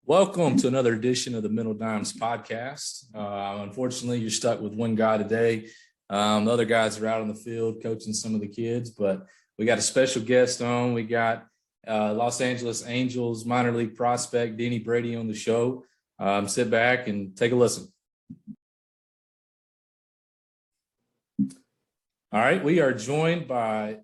Welcome to another edition of the Middle Dimes podcast. Unfortunately, you're stuck with one guy today. The other guys are out on the field coaching some of the kids, but we got a special guest on. We got Los Angeles Angels minor league prospect Denny Brady on the show. Sit back and take a listen. All right, we are joined by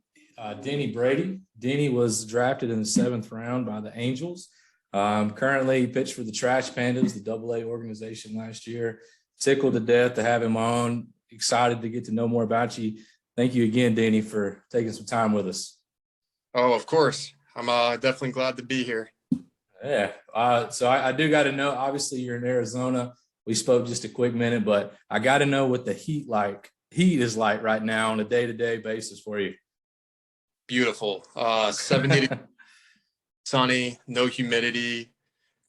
Denny Brady. Denny was drafted in the 7th round by the Angels. Currently he pitched for the Trash Pandas, the AA organization last year. Tickled to death to have him on. Excited to get to know more about you. Thank you again, Denny, for taking some time with us. Oh, of course. I'm definitely glad to be here. Yeah. So I do got to know, obviously you're in Arizona. We spoke just a quick minute, but I got to know what the heat is like right now on a day-to-day basis for you. Beautiful. 70 sunny, no humidity.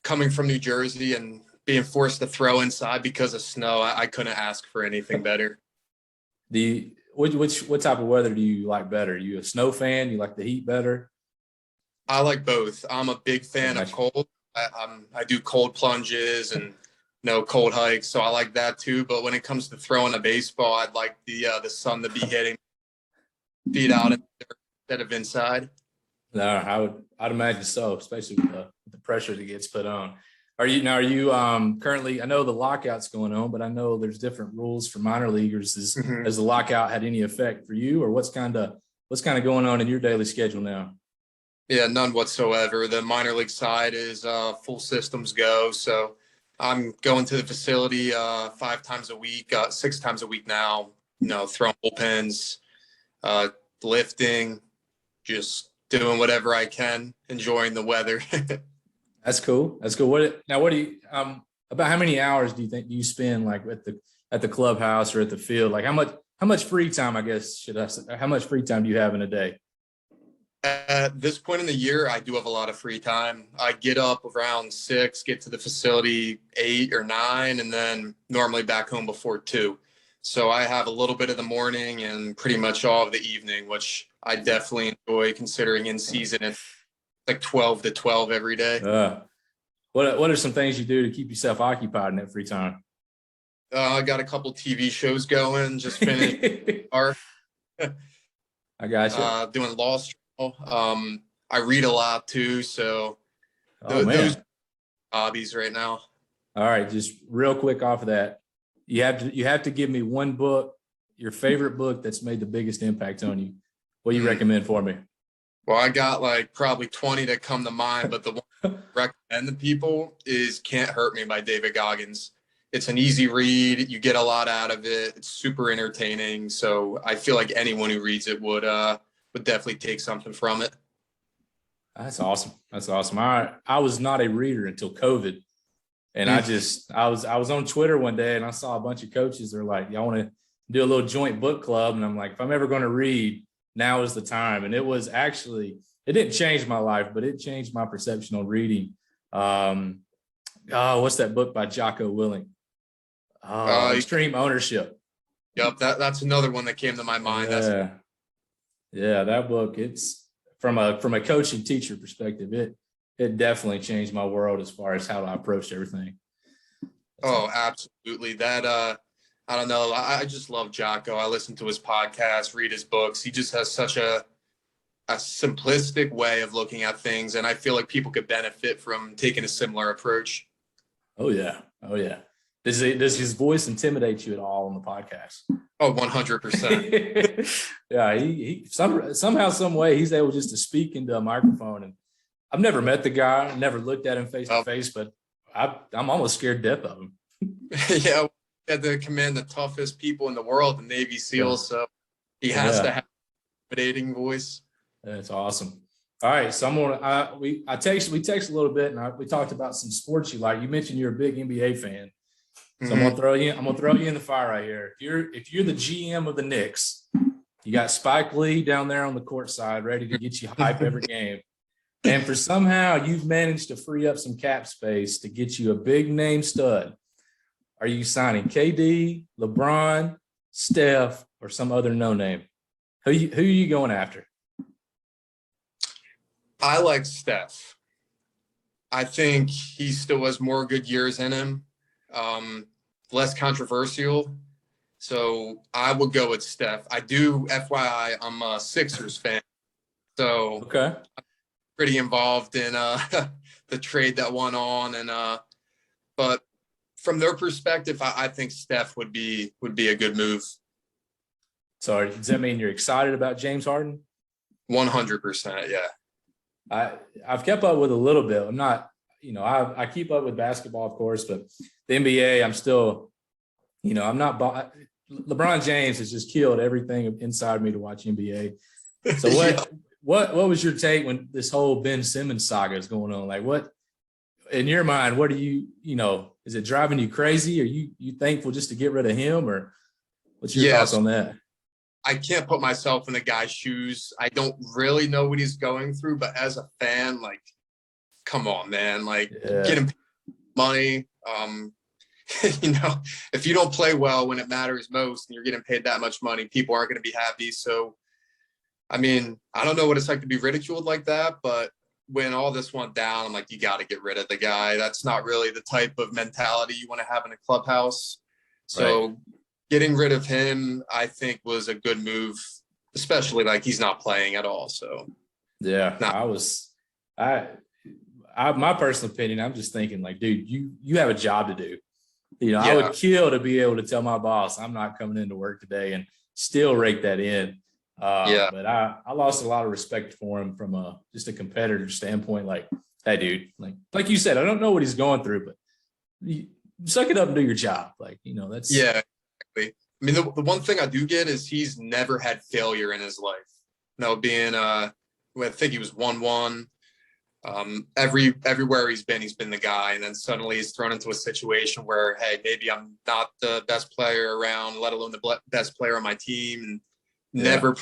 Coming from New Jersey and being forced to throw inside because of snow, I couldn't ask for anything better. What type of weather do you like better? Are you a snow fan? You like the heat better? I like both. I'm a big fan of cold. I do cold plunges and cold hikes, so I like that too. But when it comes to throwing a baseball, I'd like the sun to be hitting feet out instead of inside. No, I'd imagine so, especially with the pressure that gets put on. Are you currently? I know the lockout's going on, but I know there's different rules for minor leaguers. Has the lockout had any effect for you, or what's kind of going on in your daily schedule now? Yeah, none whatsoever. The minor league side is full systems go. So I'm going to the facility 5 times a week, 6 times a week now. Throwing bullpens, lifting, just doing whatever I can, enjoying the weather. That's cool. What do you about how many hours do you think you spend like at the clubhouse or at the field? Like how much free time, I guess, how much free time do you have in a day? At this point in the year, I do have a lot of free time. I get up around 6, get to the facility 8 or 9, and then normally back home before 2. So I have a little bit of the morning and pretty much all of the evening, which I definitely enjoy considering in season it's like 12 to 12 every day. What are some things you do to keep yourself occupied in that free time? I got a couple TV shows going, just finished. I got you. Doing law school. I read a lot too, so those hobbies right now. All right, just real quick off of that. You have to give me one book, your favorite book that's made the biggest impact on you. What do you recommend for me? Well, I got like probably 20 that come to mind, but the one I recommend to people is Can't Hurt Me by David Goggins. It's an easy read. You get a lot out of it. It's super entertaining. So I feel like anyone who reads it would definitely take something from it. That's awesome. I was not a reader until COVID. And I was on Twitter one day and I saw a bunch of coaches. They're like, y'all want to do a little joint book club? And I'm like, if I'm ever going to read, now is the time. And it didn't change my life, but it changed my perception on reading. What's that book by Jocko Willing? Extreme Ownership. Yep. That's another one that came to my mind. Yeah. That book, it's from a coaching teacher perspective. It definitely changed my world as far as how I approach everything. Absolutely. That, I don't know. I just love Jocko. I listen to his podcast, read his books. He just has such a simplistic way of looking at things. And I feel like people could benefit from taking a similar approach. Oh yeah. Does his voice intimidate you at all on the podcast? Oh, 100%. Yeah. He somehow, some way he's able just to speak into a microphone, and I've never met the guy, never looked at him face to face, but I'm almost scared to death of him. Yeah, he had to command the toughest people in the world, the Navy SEALs, so he has to have an intimidating voice. That's awesome. All right, so we texted a little bit, and we talked about some sports you like. You mentioned you're a big NBA fan, so I'm gonna throw you in the fire right here. If you're the GM of the Knicks, you got Spike Lee down there on the court side, ready to get you hype every game. And for somehow you've managed to free up some cap space to get you a big name stud. Are you signing KD, LeBron, Steph, or some other no name? Who are you going after? I like Steph. I think he still has more good years in him, less controversial. So I would go with Steph. I do, FYI, I'm a Sixers fan. So Okay. pretty involved in the trade that went on. But from their perspective, I think Steph would be a good move. So does that mean you're excited about James Harden? 100%. Yeah. I've kept up with a little bit. I'm not, I keep up with basketball, of course, but the NBA, I'm still, I'm not. LeBron James has just killed everything inside me to watch NBA. So what was your take when this whole Ben Simmons saga is going on? Like, what in your mind? What are you, is it driving you crazy? Are you thankful just to get rid of him, or what's your thoughts on that? I can't put myself in the guy's shoes. I don't really know what he's going through, but as a fan, like, come on, man, like, get him money. If you don't play well when it matters most and you're getting paid that much money, people aren't going to be happy. So, I mean, I don't know what it's like to be ridiculed like that, but when all this went down, I'm like, you got to get rid of the guy. That's not really the type of mentality you want to have in a clubhouse. So, right. Getting rid of him, I think, was a good move, especially like he's not playing at all. So, yeah, my personal opinion, I'm just thinking like, dude, you have a job to do. I would kill to be able to tell my boss I'm not coming into work today and still rake that in. But I lost a lot of respect for him from just a competitor standpoint. Like, hey, dude, like you said, I don't know what he's going through, but you suck it up and do your job. Like, that's exactly. I mean, the one thing I do get is he's never had failure in his life. Being I think he was 1-1. Everywhere he's been the guy, and then suddenly he's thrown into a situation where, hey, maybe I'm not the best player around, let alone the best player on my team, and never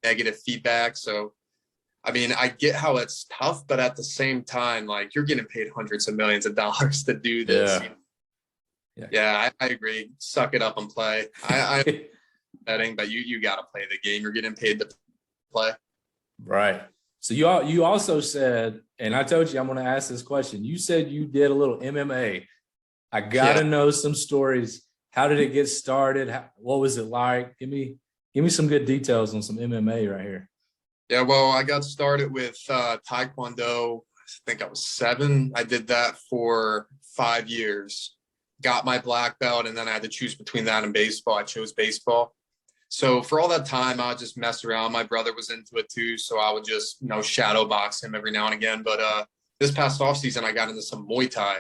negative feedback. So, I mean, I get how it's tough, but at the same time, like, you're getting paid hundreds of millions of dollars to do this. I agree. Suck it up and play. I'm betting, but you got to play the game. You're getting paid to play. Right. So you also said, and I told you I'm going to ask this question. You said you did a little MMA. I got to know some stories. How did it get started? What was it like? Give me some good details on some MMA right here. Yeah, well, I got started with Taekwondo. I think I was 7. I did that for 5 years. Got my black belt, and then I had to choose between that and baseball. I chose baseball. So for all that time, I would just mess around. My brother was into it too, so I would just, shadow box him every now and again. But this past offseason, I got into some Muay Thai,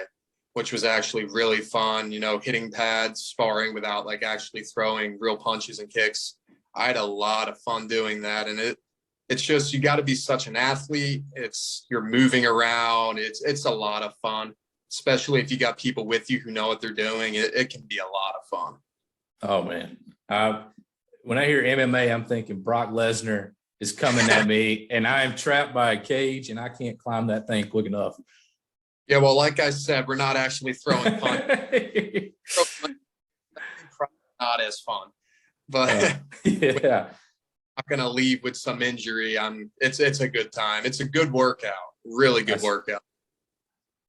which was actually really fun, hitting pads, sparring without like actually throwing real punches and kicks. I had a lot of fun doing that. And it's just, you got to be such an athlete. You're moving around. It's a lot of fun, especially if you got people with you who know what they're doing. It can be a lot of fun. Oh, man. When I hear MMA, I'm thinking Brock Lesnar is coming at me and I'm trapped by a cage and I can't climb that thing quick enough. Yeah, well, like I said, we're not actually throwing punches. Not as fun, but I'm not gonna leave with some injury. It's a good time. It's a good workout. Really good workout.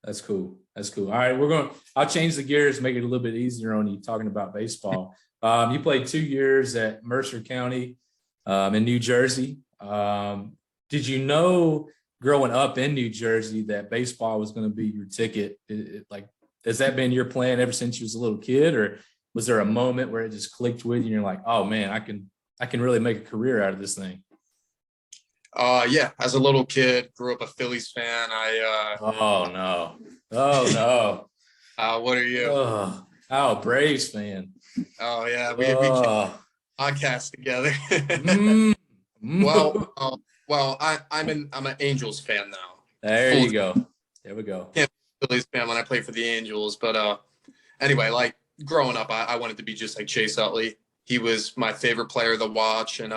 That's cool. All right, I'll change the gears, make it a little bit easier on you talking about baseball. You played 2 years at Mercer County in New Jersey. Did you know growing up in New Jersey that baseball was going to be your ticket? Has that been your plan ever since you was a little kid, or was there a moment where it just clicked with you and you're like, oh man, I can really make a career out of this thing? Yeah, as a little kid, grew up a Phillies fan. Oh no. What are you? Braves fan. Oh yeah, we podcast together. Well, I'm an Angels fan now. There you go. There we go. Yeah, Phillies fan when I played for the Angels, but anyway, like growing up, I wanted to be just like Chase Utley. He was my favorite player to watch, and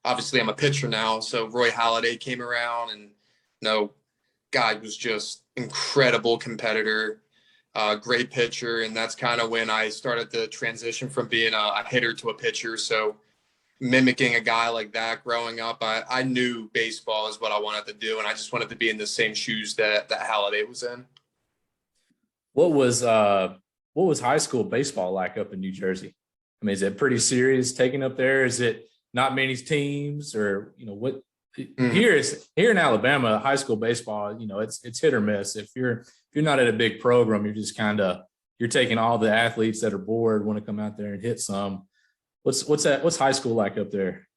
obviously I'm a pitcher now, so Roy Halladay came around, and guy was just incredible competitor. Great pitcher, and that's kind of when I started to transition from being a hitter to a pitcher. So mimicking a guy like that growing up, I knew baseball is what I wanted to do, and I just wanted to be in the same shoes that Halliday was in. What was high school baseball like up in New Jersey? I mean, is it pretty serious taking up there? Is it not many teams, or what? Here in Alabama, high school baseball, it's hit or miss. If you're not at a big program, you're just you're taking all the athletes that are bored, want to come out there and hit some. What's high school like up there?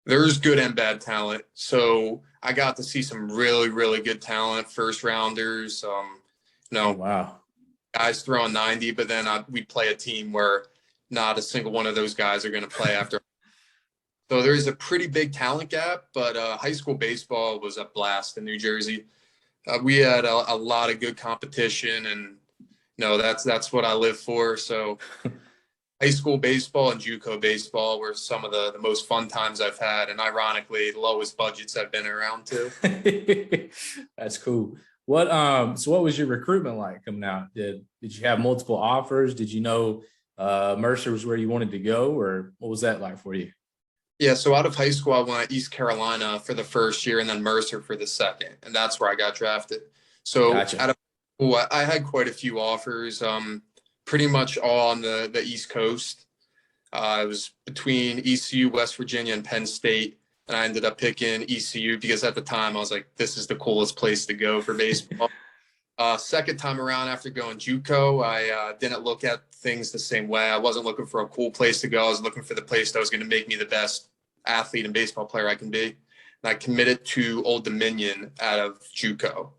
There's good and bad talent. So I got to see some really, really good talent, first rounders. Oh, wow. Guys throwing 90, but then we play a team where not a single one of those guys are going to play after. So there's a pretty big talent gap, but high school baseball was a blast in New Jersey. We had a lot of good competition, and that's what I live for. So high school baseball and JUCO baseball were some of the most fun times I've had, and ironically, the lowest budgets I've been around too. That's cool. So what was your recruitment like coming out? Did you have multiple offers? Did you know Mercer was where you wanted to go, or what was that like for you? Yeah, so out of high school, I went to East Carolina for the first year and then Mercer for the second, and that's where I got drafted. So Gotcha. out of school, I had quite a few offers, pretty much all on the East Coast. I was between ECU, West Virginia, and Penn State, and I ended up picking ECU because at the time I was like, this is the coolest place to go for baseball. Second time around after going JUCO, I didn't look at things the same way. I wasn't looking for a cool place to go. I was looking for the place that was going to make me the best athlete and baseball player I can be. And I committed to Old Dominion out of JUCO.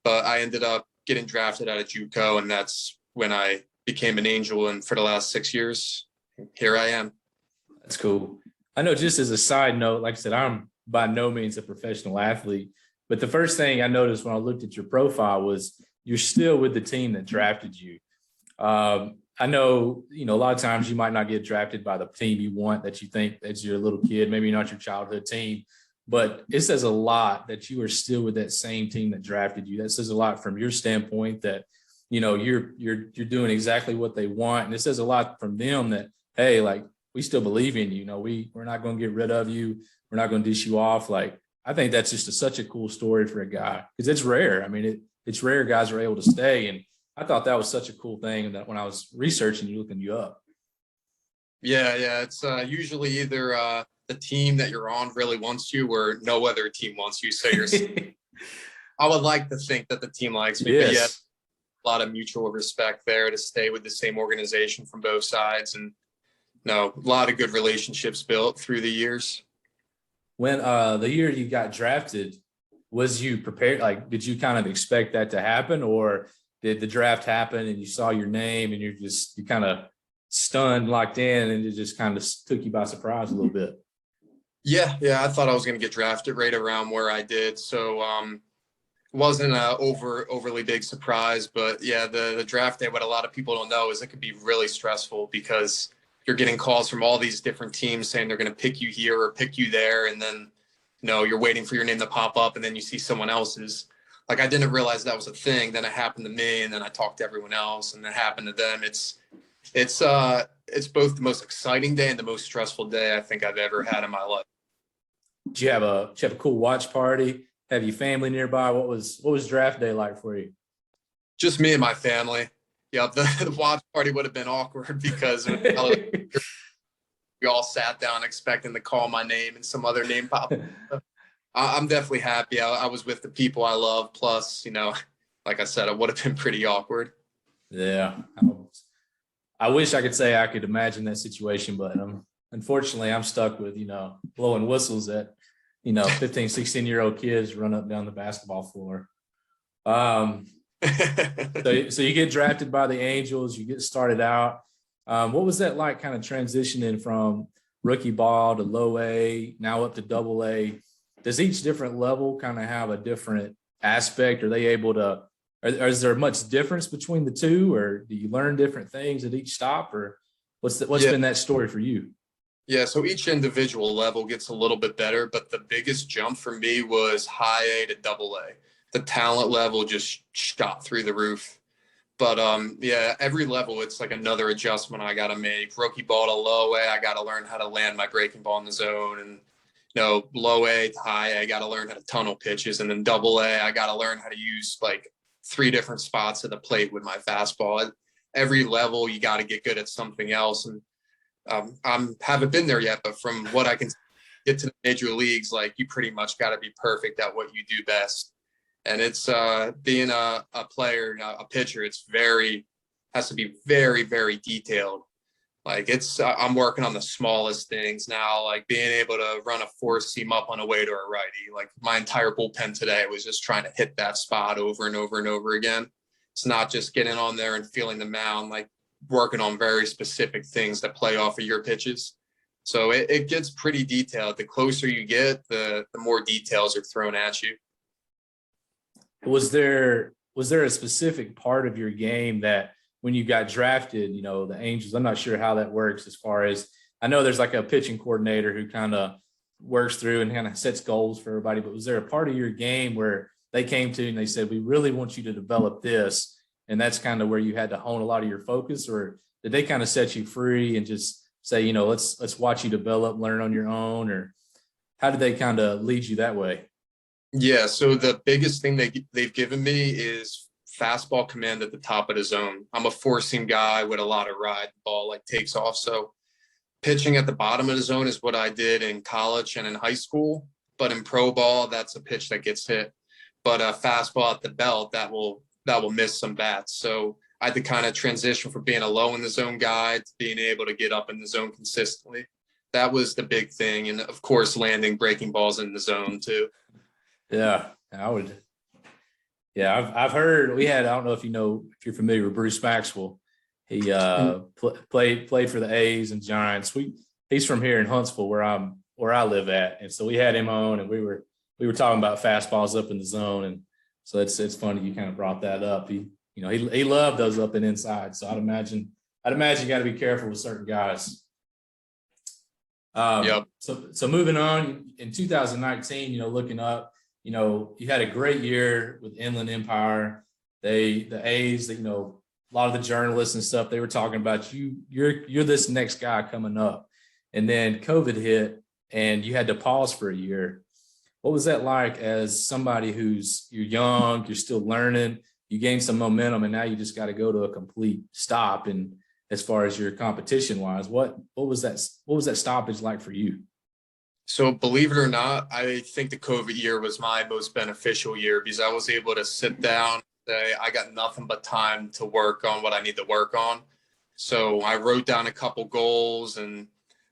But I ended up getting drafted out of JUCO, and that's when I became an Angel. And for the last 6 years, here I am. That's cool. I know, just as a side note, like I said, I'm by no means a professional athlete, but the first thing I noticed when I looked at your profile was you're still with the team that drafted you. I know, a lot of times you might not get drafted by the team you want, that you think that's your little kid, maybe not your childhood team, but it says a lot that you are still with that same team that drafted you. That says a lot from your standpoint that, you're doing exactly what they want. And it says a lot from them that, hey, like, we still believe in you. We're not going to get rid of you. We're not going to dish you off. Like, I think that's just such a cool story for a guy, because it's rare. I mean, it's rare guys are able to stay. And I thought that was such a cool thing that when I was researching you, looking you up. Yeah. It's usually either the team that you're on really wants you or no other team wants you. So I would like to think that the team likes me. Yes. But yeah, a lot of mutual respect there to stay with the same organization from both sides. And a lot of good relationships built through the years. When the year you got drafted, was you prepared? Like, did you kind of expect that to happen, or did the draft happen and you saw your name and you kind of stunned, locked in, and it just kind of took you by surprise a little bit? Yeah. I thought I was going to get drafted right around where I did. So wasn't an overly big surprise, but yeah, the draft day, what a lot of people don't know is it could be really stressful because you're getting calls from all these different teams saying they're going to pick you here or pick you there. And then, you're waiting for your name to pop up and then you see someone else's. Like, I didn't realize that was a thing. Then it happened to me, and then I talked to everyone else, and it happened to them. It's both the most exciting day and the most stressful day I think I've ever had in my life. Did you have a cool watch party? Have your family nearby? What was draft day like for you? Just me and my family. Yeah, the watch party would have been awkward because we all sat down expecting to call my name and some other name popped up. I'm definitely happy. I was with the people I love. Plus, like I said, it would have been pretty awkward. Yeah. I wish I could say I could imagine that situation, but unfortunately I'm stuck with, blowing whistles that, 15, 16-year-old kids run up down the basketball floor. So you get drafted by the Angels, you get started out. What was that like, kind of transitioning from rookie ball to low A, now up to double A? Does each different level kind of have a different aspect? Are they able to, or is there much difference between the two, or do you learn different things at each stop, or what's been that story for you? Yeah, so each individual level gets a little bit better, but the biggest jump for me was high A to double A. The talent level just shot through the roof. But yeah, every level it's like another adjustment I got to make. Rookie ball to low A, I got to learn how to land my breaking ball in the zone, and low A to high A, I got to learn how to tunnel pitches, and then double A, I got to learn how to use like 3 different spots of the plate with my fastball. At every level, you got to get good at something else, and haven't been there yet, but from what I can get to the major leagues, like you pretty much got to be perfect at what you do best. And it's being a player, a pitcher, has to be very, very detailed. Like I'm working on the smallest things now, like being able to run a 4-seam up on a way to a righty. Like my entire bullpen today was just trying to hit that spot over and over and over again. It's not just getting on there and feeling the mound, like working on very specific things that play off of your pitches. So it gets pretty detailed. The closer you get, the more details are thrown at you. Was there a specific part of your game that when you got drafted, the Angels, I'm not sure how that works as far as, I know there's like a pitching coordinator who kind of works through and kind of sets goals for everybody, but was there a part of your game where they came to you and they said, we really want you to develop this, and that's kind of where you had to hone a lot of your focus, or did they kind of set you free and just say, let's watch you develop, learn on your own, or how did they kind of lead you that way? Yeah, so the biggest thing they've given me is fastball command at the top of the zone. I'm a 4-seam guy with a lot of ride. The ball like takes off. So pitching at the bottom of the zone is what I did in college and in high school. But in pro ball, that's a pitch that gets hit. But a fastball at the belt, that will miss some bats. So I had to kind of transition from being a low in the zone guy to being able to get up in the zone consistently. That was the big thing. And of course, landing breaking balls in the zone too. Yeah, I would. Yeah, I've heard, I don't know if if you're familiar with Bruce Maxwell. He played for the A's and Giants. He's from here in Huntsville where I live at. And so we had him on, and we were talking about fastballs up in the zone. And so it's funny you kind of brought that up. He loved those up and inside. So I'd imagine you got to be careful with certain guys. Yep. So moving on in 2019, looking up, you had a great year with Inland Empire. The A's, a lot of the journalists and stuff, they were talking about you're this next guy coming up. And then COVID hit and you had to pause for a year. What was that like as somebody you're young, you're still learning, you gained some momentum, and now you just got to go to a complete stop? And as far as your competition wise, what was that stoppage like for you? So believe it or not, I think the COVID year was my most beneficial year because I was able to sit down, say, I got nothing but time to work on what I need to work on. So I wrote down a couple goals, and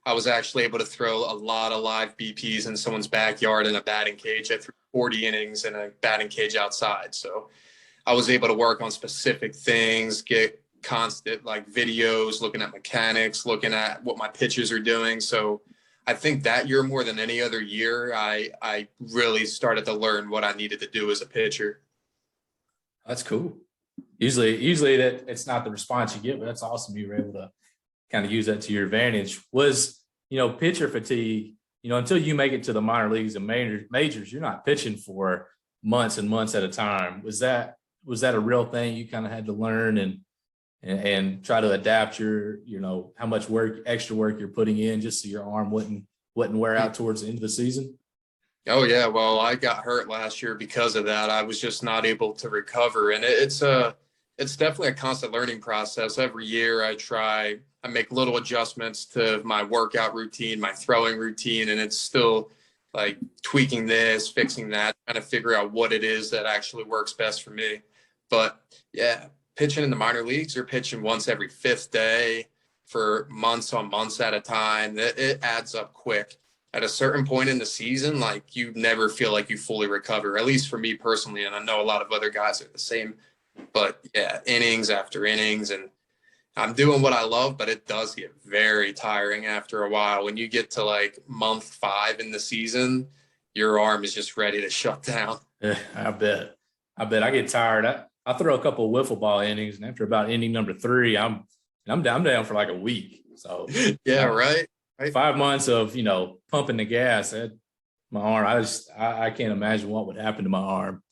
I was actually able to throw a lot of live BPs in someone's backyard in a batting cage. I threw 40 innings in a batting cage outside. So I was able to work on specific things, get constant like videos, looking at mechanics, looking at what my pitchers are doing. So I think that year more than any other year, I really started to learn what I needed to do as a pitcher. That's cool. Usually that it's not the response you get, but that's awesome. You were able to kind of use that to your advantage. Was, pitcher fatigue, until you make it to the minor leagues and majors, you're not pitching for months and months at a time. Was that a real thing you kind of had to learn and try to adapt your, how much extra work you're putting in just so your arm wouldn't wear out towards the end of the season? Oh yeah. Well, I got hurt last year because of that. I was just not able to recover. And it's definitely a constant learning process. Every year I make little adjustments to my workout routine, my throwing routine, and it's still like tweaking this, fixing that, trying to figure out what it is that actually works best for me. But yeah, pitching in the minor leagues, you're pitching once every 5th day for months on months at a time. It adds up quick. At a certain point in the season, like you never feel like you fully recover, at least for me personally. And I know a lot of other guys are the same, but yeah, innings after innings, and I'm doing what I love, but it does get very tiring after a while. When you get to like month 5 in the season, your arm is just ready to shut down. Yeah, I bet I get tired. I throw a couple of wiffle ball innings, and after about inning number 3, I'm down for like a week. So yeah, right. 5 months of pumping the gas. My arm, I can't imagine what would happen to my arm.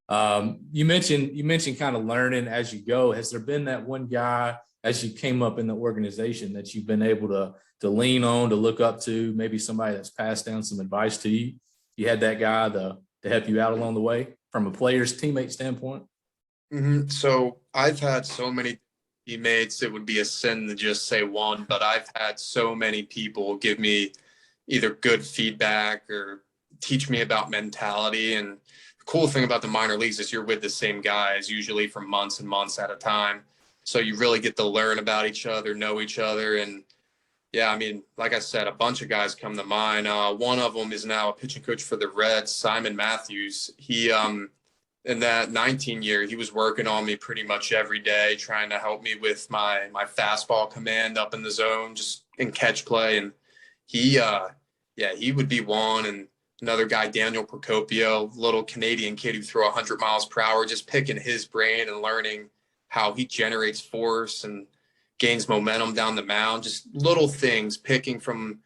You mentioned kind of learning as you go. Has there been that one guy as you came up in the organization that you've been able to lean on, to look up to, maybe somebody that's passed down some advice to you? You had that guy to help you out along the way from a player's teammate standpoint? So I've had so many teammates, it would be a sin to just say one, but I've had so many people give me either good feedback or teach me about mentality. And the cool thing about the minor leagues is you're with the same guys, usually for months and months at a time. So you really get to learn about each other, know each other. And yeah, I mean, like I said, a bunch of guys come to mind. One of them is now a pitching coach for the Reds, Simon Matthews. He, in that 19 year, he was working on me pretty much every day, trying to help me with my fastball command up in the zone, just in catch play. And he, he would be one. And another guy, Daniel Procopio, little Canadian kid who threw 100 miles per hour, just picking his brain and learning how he generates force and gains momentum down the mound. Just little things, picking from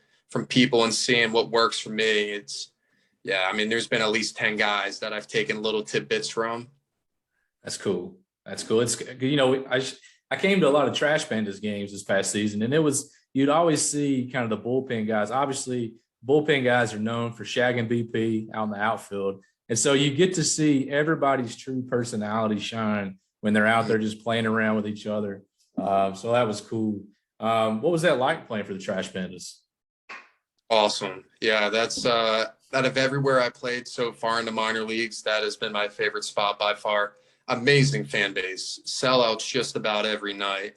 people and seeing what works for me. Yeah, I mean, there's been at least 10 guys that I've taken little tidbits from. That's cool. That's cool. It's, I came to a lot of Trash Pandas games this past season, and you'd always see kind of the bullpen guys. Obviously, bullpen guys are known for shagging BP out in the outfield. And so you get to see everybody's true personality shine when they're out there just playing around with each other. So that was cool. What was that like playing for the Trash Pandas? Awesome. Yeah, that's out of everywhere I played so far in the minor leagues, that has been my favorite spot by far. Amazing fan base, sellouts just about every night.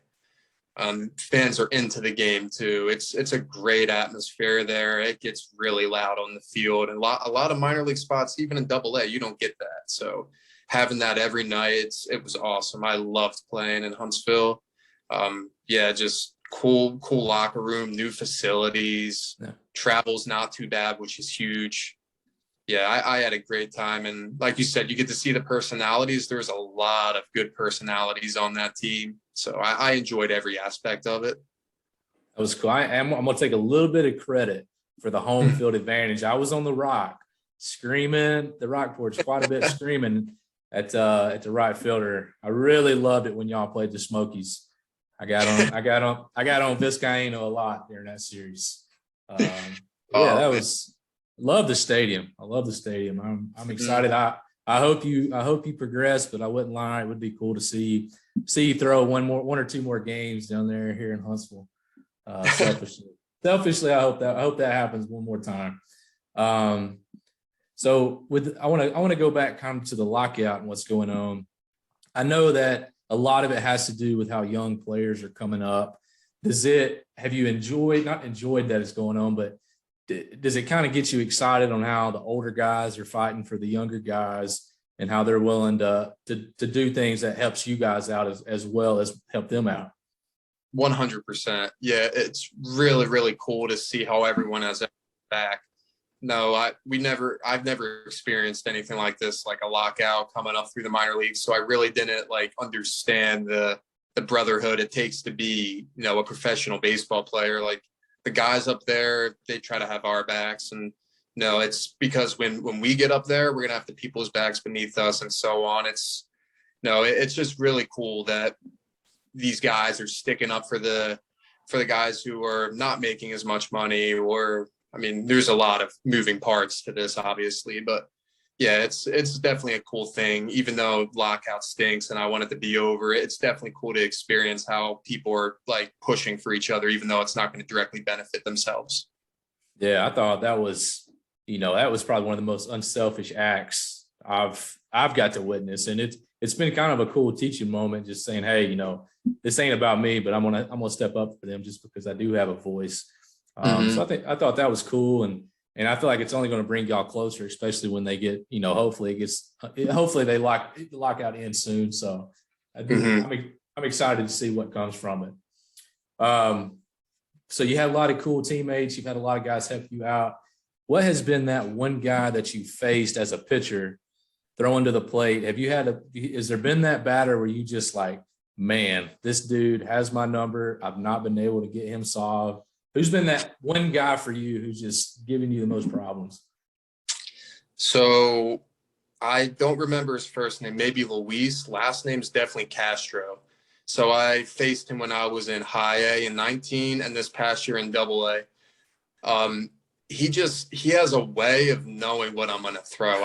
Fans are into the game too. It's a great atmosphere there. It gets really loud on the field, and a lot of minor league spots, even in Double A, you don't get that. So having that every night, it was awesome. I loved playing in Huntsville. Just cool locker room, new facilities. Yeah. Travel's not too bad, which is huge. Yeah, I had a great time. And like you said, you get to see the personalities. There's a lot of good personalities on that team. So I enjoyed every aspect of it. That was cool. I'm going to take a little bit of credit for the home field advantage. I was on the rock screaming, the rock porch quite a bit, screaming at the right fielder. I really loved it when y'all played the Smokies. I got on Vizcaíno a lot during that series. That was love the stadium. I love the stadium. I'm excited. I hope you progress, but I wouldn't lie. It would be cool to see you throw one or two more games down there here in Huntsville. Selfishly, I hope that happens one more time. So I want to go back kind of to the lockout and what's going on. I know that a lot of it has to do with how young players are coming up. Have you not enjoyed that it's going on, but does it kind of get you excited on how the older guys are fighting for the younger guys and how they're willing to do things that helps you guys out as well as help them out? 100%. Yeah, it's really, really cool to see how everyone has back. No, I've never experienced anything like this, like a lockout coming up through the minor leagues. So I really didn't understand the brotherhood it takes to be, a professional baseball player. Like the guys up there, they try to have our backs, and it's because when we get up there, we're going to have the people's backs beneath us and so on. It's just really cool that these guys are sticking up for the guys who are not making as much money, or, I mean, there's a lot of moving parts to this, obviously, but yeah, it's definitely a cool thing. Even though lockout stinks and I want it to be over, it's definitely cool to experience how people are like pushing for each other, even though it's not going to directly benefit themselves. Yeah, I thought that was probably one of the most unselfish acts I've got to witness, and it's been kind of a cool teaching moment, just saying, hey, this ain't about me, but I'm gonna step up for them just because I do have a voice. So I thought that was cool, and I feel like it's only going to bring y'all closer, especially when they get, hopefully they lock the lockout in soon. So I'm excited to see what comes from it. So you had a lot of cool teammates. You've had a lot of guys help you out. What has been that one guy that you faced as a pitcher throwing to the plate? Has there been that batter where you just like, man, this dude has my number. I've not been able to get him solved. Who's been that one guy for you who's just giving you the most problems? So I don't remember his first name, maybe Luis. Last name's definitely Castro. So I faced him when I was in high A in 19 and this past year in double A. Um, he has a way of knowing what I'm gonna throw.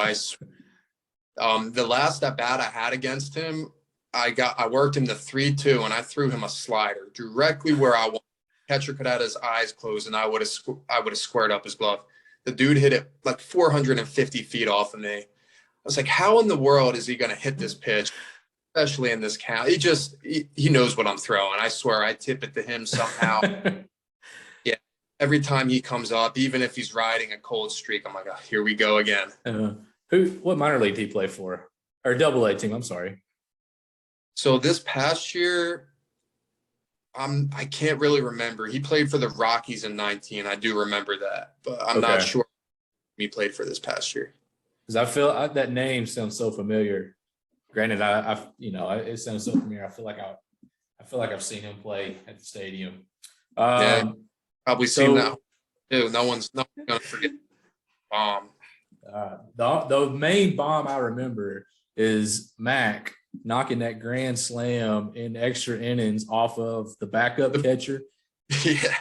The last at bat I had against him, I worked him the 3-2 and I threw him a slider directly where I want. Catcher could have his eyes closed and I would have squared up his glove. The dude hit it like 450 feet off of me. I was like, how in the world is he going to hit this pitch, especially in this count? He knows what I'm throwing. I swear I tip it to him somehow. Yeah. Every time he comes up, even if he's riding a cold streak, I'm like, oh, here we go again. What minor league did he play for? Or double A team, I'm sorry. So this past year, I can't really remember. He played for the Rockies in 19. I do remember that, but I'm not sure he played for this past year. Because I feel that name sounds so familiar. Granted, it sounds so familiar. I feel like I've seen him play at the stadium. Yeah, probably seen that too. No one's gonna forget bomb. The main bomb I remember is Mac knocking that grand slam in extra innings off of the backup catcher. Yeah,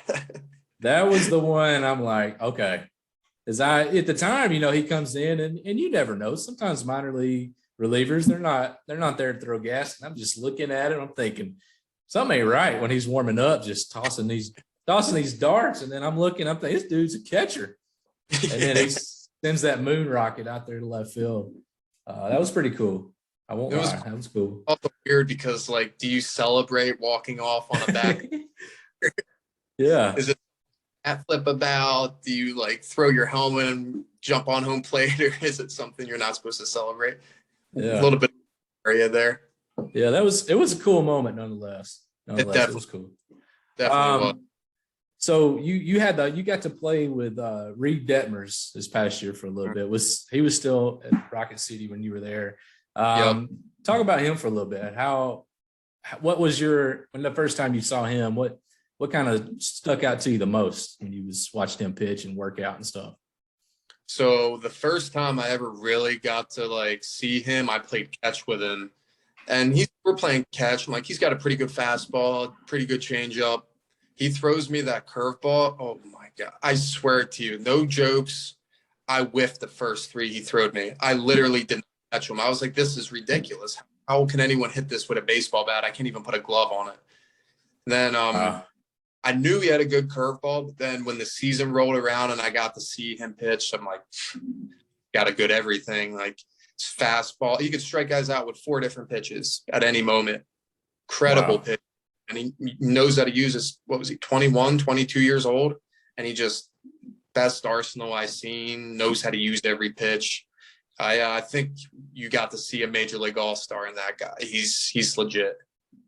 that was the one. I'm like, okay, because at the time, he comes in and you never know. Sometimes minor league relievers, they're not there to throw gas. And I'm just looking at it. I'm thinking something ain't right when he's warming up, just tossing these darts. And then I'm thinking, this dude's a catcher. And then he sends that moon rocket out there to left field. That was pretty cool. I won't lie. That was cool. Also weird because, like, do you celebrate walking off on a back? Yeah. Is it hat flip about? Do you like throw your helmet and jump on home plate, or is it something you're not supposed to celebrate? Yeah. A little bit of area there. Yeah, it was a cool moment nonetheless. It was cool. Definitely was. So you got to play with Reed Detmers this past year for a little bit. He was still at Rocket City when you were there? Talk about him for a little bit. What was when the first time you saw him? What kind of stuck out to you the most when you was watching him pitch and work out and stuff? So the first time I ever really got to like see him, I played catch with him, and we're playing catch. I'm like, he's got a pretty good fastball, pretty good changeup. He throws me that curveball. Oh my God. I swear to you, no jokes. I whiffed the first three he throwed me. I literally didn't catch him. I was like, this is ridiculous. How can anyone hit this with a baseball bat? I can't even put a glove on it. And then I knew he had a good curveball, but then when the season rolled around and I got to see him pitch, I'm like, got a good everything. Like, it's fastball. He could strike guys out with 4 different pitches at any moment. Incredible pitch. And he knows how to use his, 21, 22 years old. And he just, best arsenal I've seen, knows how to use every pitch. I think you got to see a major league all-star in that guy. He's legit.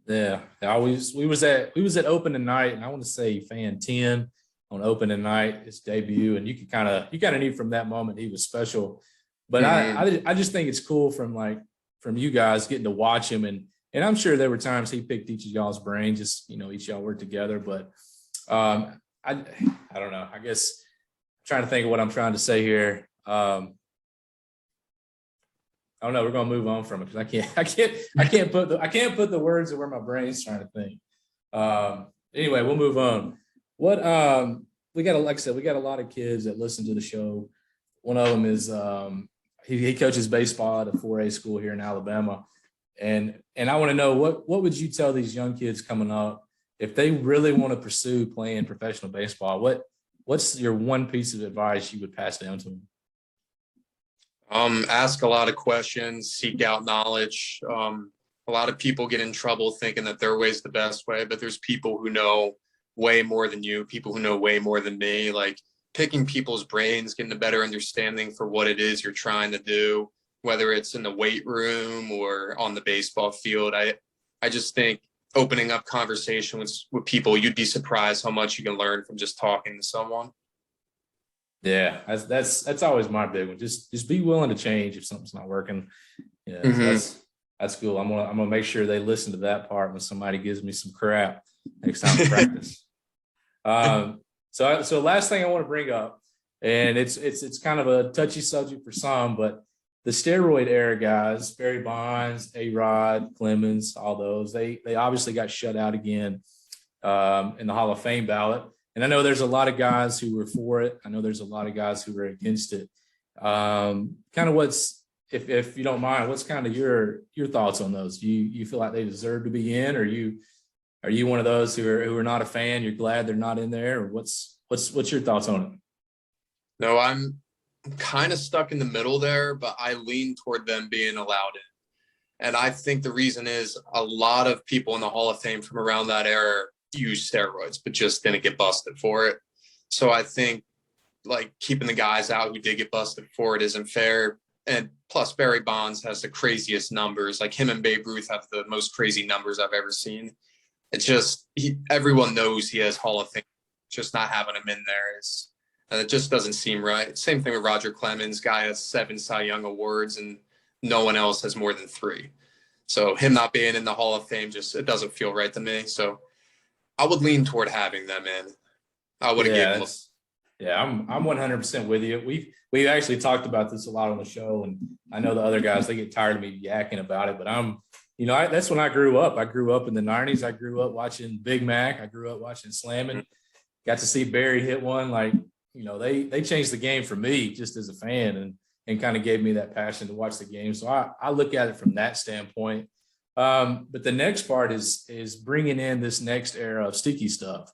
Yeah. We was at opening night, and I want to say fan 10 on opening night, his debut. And you kind of knew from that moment he was special. But I just think it's cool from you guys getting to watch him, and I'm sure there were times he picked each of y'all's brains, just, each of y'all worked together. But I don't know. I guess I'm trying to think of what I'm trying to say here. I don't know. We're gonna move on from it because I can't put the words of where my brain's trying to think. Anyway, we'll move on. What we got, like I said, we got a lot of kids that listen to the show. One of them is he coaches baseball at a 4A school here in Alabama. And I want to know what would you tell these young kids coming up if they really want to pursue playing professional baseball? What's your one piece of advice you would pass down to them? Ask a lot of questions, seek out knowledge. A lot of people get in trouble thinking that their way is the best way, but there's people who know way more than you, people who know way more than me. Like, picking people's brains, getting a better understanding for what it is you're trying to do, whether it's in the weight room or on the baseball field. I just think opening up conversation with people, you'd be surprised how much you can learn from just talking to someone. Yeah, that's always my big one. Just be willing to change if something's not working. Yeah, so that's cool. I'm gonna make sure they listen to that part when somebody gives me some crap next time to practice. So last thing I want to bring up, and it's kind of a touchy subject for some, but the steroid era guys, Barry Bonds, A-Rod, Clemens, all those, they obviously got shut out again in the Hall of Fame ballot. And I know there's a lot of guys who were for it. I know there's a lot of guys who were against it. Kind of what's, if you don't mind, what's kind of your thoughts on those? Do you feel like they deserve to be in, or are you one of those who are not a fan? You're glad they're not in there, or what's your thoughts on it? No, I'm kind of stuck in the middle there, but I lean toward them being allowed in. And I think the reason is a lot of people in the Hall of Fame from around that era used steroids, but just didn't get busted for it. So I think like keeping the guys out who did get busted for it isn't fair. And plus Barry Bonds has the craziest numbers. Like him and Babe Ruth have the most crazy numbers I've ever seen. It's just everyone knows he has Hall of Fame. Just not having him in there is, and it just doesn't seem right. Same thing with Roger Clemens. Guy has 7 Cy Young awards, and no one else has more than 3. So him not being in the Hall of Fame it doesn't feel right to me. So I would lean toward having them in. I would have given them. Yeah, I'm 100% with you. We've actually talked about this a lot on the show, and I know the other guys, they get tired of me yakking about it, but that's when I grew up. I grew up in the 90s. I grew up watching Big Mac. I grew up watching Slamming. Got to see Barry hit one. Like, they changed the game for me just as a fan, and kind of gave me that passion to watch the game. So I look at it from that standpoint. But the next part is bringing in this next era of sticky stuff.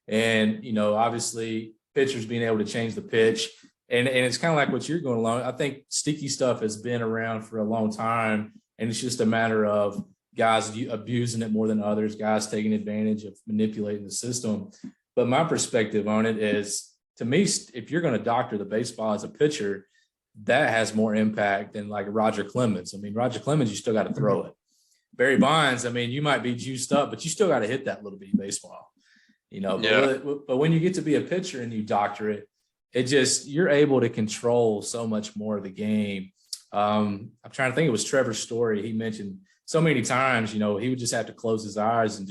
And, obviously pitchers being able to change the pitch. And it's kind of like what you're going along. I think sticky stuff has been around for a long time. And it's just a matter of guys abusing it more than others, guys taking advantage of manipulating the system. But my perspective on it is, to me, if you're going to doctor the baseball as a pitcher, that has more impact than like Roger Clemens. I mean, Roger Clemens, you still got to throw it. Barry Bonds, I mean, you might be juiced up, but you still got to hit that little bitty baseball. But when you get to be a pitcher and you doctor it, you're able to control so much more of the game. I'm trying to think, it was Trevor's story. He mentioned so many times, he would just have to close his eyes and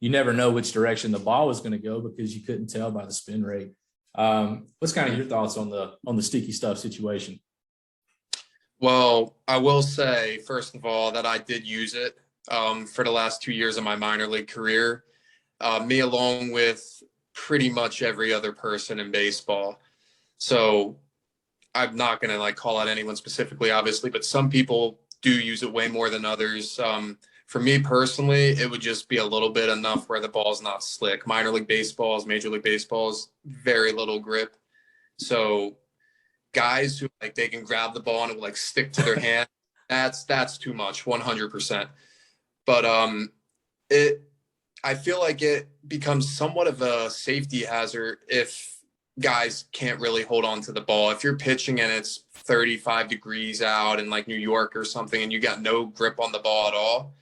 you never know which direction the ball was going to go because you couldn't tell by the spin rate. What's kind of your thoughts on the sticky stuff situation? Well, I will say, first of all, that I did use it for the last 2 years of my minor league career. Me along with pretty much every other person in baseball. So I'm not going to call out anyone specifically, obviously, but some people do use it way more than others. For me personally, it would just be a little bit enough where the ball's not slick. Minor league baseballs, major league baseballs, very little grip. So guys who they can grab the ball and it will stick to their hand, that's too much, 100%. But I feel like it becomes somewhat of a safety hazard if guys can't really hold on to the ball. If you're pitching and it's 35 degrees out in New York or something and you got no grip on the ball at all,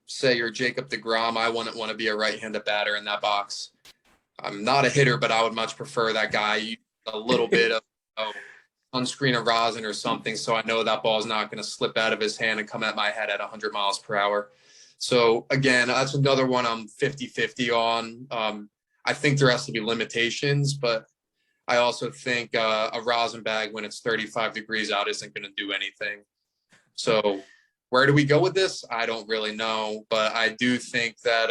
say you're Jacob deGrom, I wouldn't want to be a right-handed batter in that box. I'm not a hitter, but I would much prefer that guy use a little bit of sunscreen or rosin or something, so I know that ball is not going to slip out of his hand and come at my head at 100 miles per hour. So again, that's another one I'm 50-50 on. I think there has to be limitations, but I also think a rosin bag when it's 35 degrees out isn't going to do anything. So where do we go with this? I don't really know, but I do think that,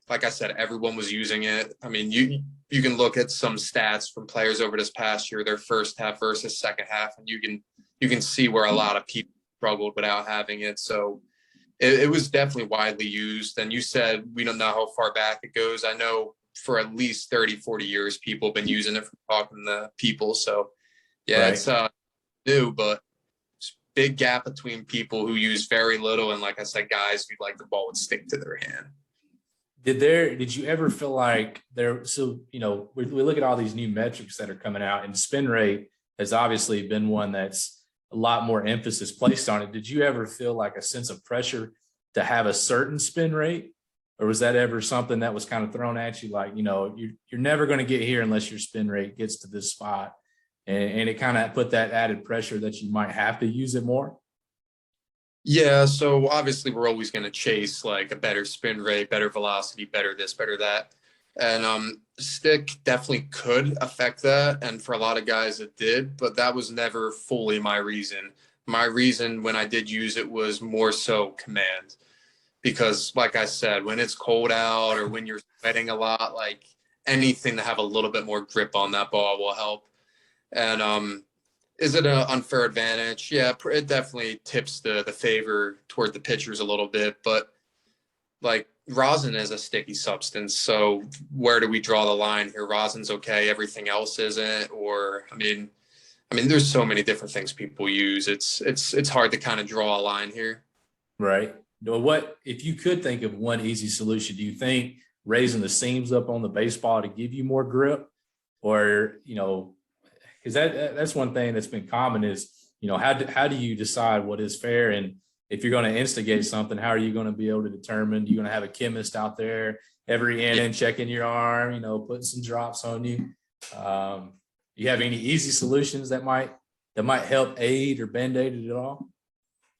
like I said, everyone was using it. I mean, you can look at some stats from players over this past year, their first half versus second half, and you can see where a lot of people struggled without having it. So it was definitely widely used. And you said we don't know how far back it goes. I know for at least 30, 40 years, people have been using it from talking to people. So yeah, right. It's new, but big gap between people who use very little and, like I said, guys who the ball would stick to their hand. Did you ever feel like we look at all these new metrics that are coming out, and spin rate has obviously been one that's a lot more emphasis placed on it. Did you ever feel like a sense of pressure to have a certain spin rate, or was that ever something that was kind of thrown at you? You're never going to get here unless your spin rate gets to this spot. And it kind of put that added pressure that you might have to use it more? Yeah, so obviously we're always going to chase a better spin rate, better velocity, better this, better that. And stick definitely could affect that. And for a lot of guys it did, but that was never fully my reason. My reason when I did use it was more so command, because like I said, when it's cold out or when you're sweating a lot, like anything to have a little bit more grip on that ball will help. And is it an unfair advantage? Yeah, it definitely tips the favor toward the pitchers a little bit, but like rosin is a sticky substance. So where do we draw the line here? Rosin's okay, everything else isn't. Or there's so many different things people use. It's hard to kind of draw a line here. Right. Well, what if you could think of one easy solution? Do you think raising the seams up on the baseball to give you more grip, or because that's one thing that's been common is how do you decide what is fair, and if you're going to instigate something, how are you going to be able to determine? You're going to have a chemist out there every inning checking your arm, putting some drops on you. You have any easy solutions that might help aid or band-aid it at all?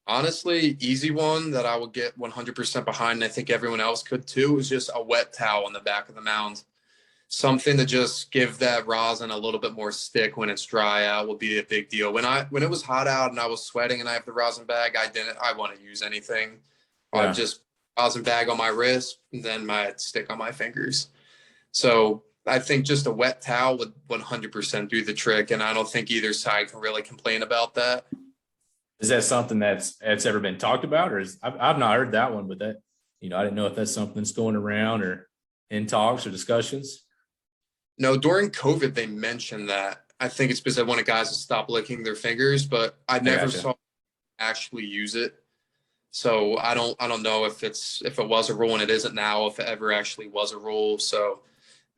Honestly, easy one that I would get 100% behind, and I think everyone else could too, is just a wet towel on the back of the mound. Something to just give that rosin a little bit more stick when it's dry out will be a big deal. When it was hot out and I was sweating and I have the rosin bag, I want to use anything. Yeah. Just rosin bag on my wrist and then my stick on my fingers. So I think just a wet towel would 100% do the trick, and I don't think either side can really complain about that. Is that something that's ever been talked about, or I've not heard that one, but that, I didn't know if that's something that's going around or in talks or discussions. No, during COVID, they mentioned that. I think it's because they wanted guys to stop licking their fingers, but I never saw actually use it. So I don't know if it was a rule, and it isn't now, if it ever actually was a rule. So,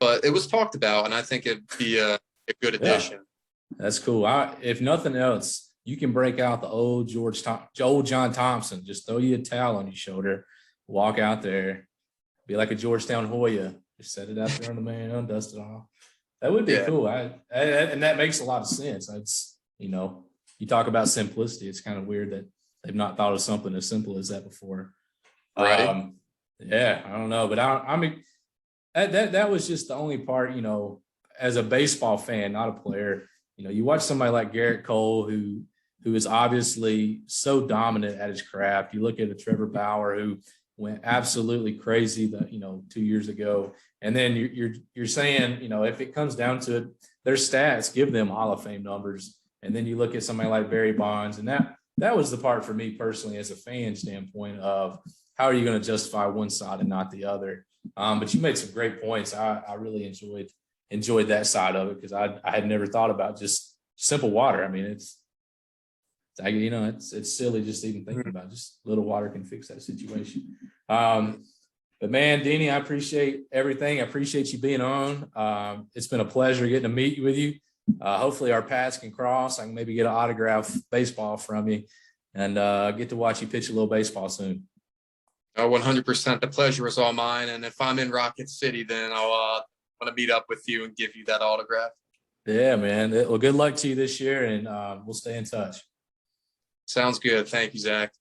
but it was talked about, and I think it'd be a good addition. Yeah, that's cool. If nothing else, you can break out the old John Thompson. Just throw you a towel on your shoulder, walk out there, be like a Georgetown Hoya. Just set it out there on the man, dust it off. That would be cool. And that makes a lot of sense. It's you talk about simplicity. It's kind of weird that they've not thought of something as simple as that before. Right. Yeah, I don't know, but I mean that was just the only part. As a baseball fan, not a player. You watch somebody like Garrett Cole, who is obviously so dominant at his craft. You look at a Trevor Bauer who went absolutely crazy 2 years ago. And then you're saying, if it comes down to it, their stats give them Hall of Fame numbers. And then you look at somebody like Barry Bonds, and that was the part for me personally as a fan standpoint of how are you going to justify one side and not the other. But you made some great points. I really enjoyed that side of it, because I had never thought about just simple water. I mean, it's silly just even thinking about just little water can fix that situation. But man, Denny, I appreciate everything. I appreciate you being on. It's been a pleasure getting to meet with you. Hopefully our paths can cross. I can maybe get an autograph baseball from you and get to watch you pitch a little baseball soon. Oh, 100%. The pleasure is all mine. And if I'm in Rocket City, then I'll want to meet up with you and give you that autograph. Yeah, man. Well, good luck to you this year, and we'll stay in touch. Sounds good. Thank you, Zach.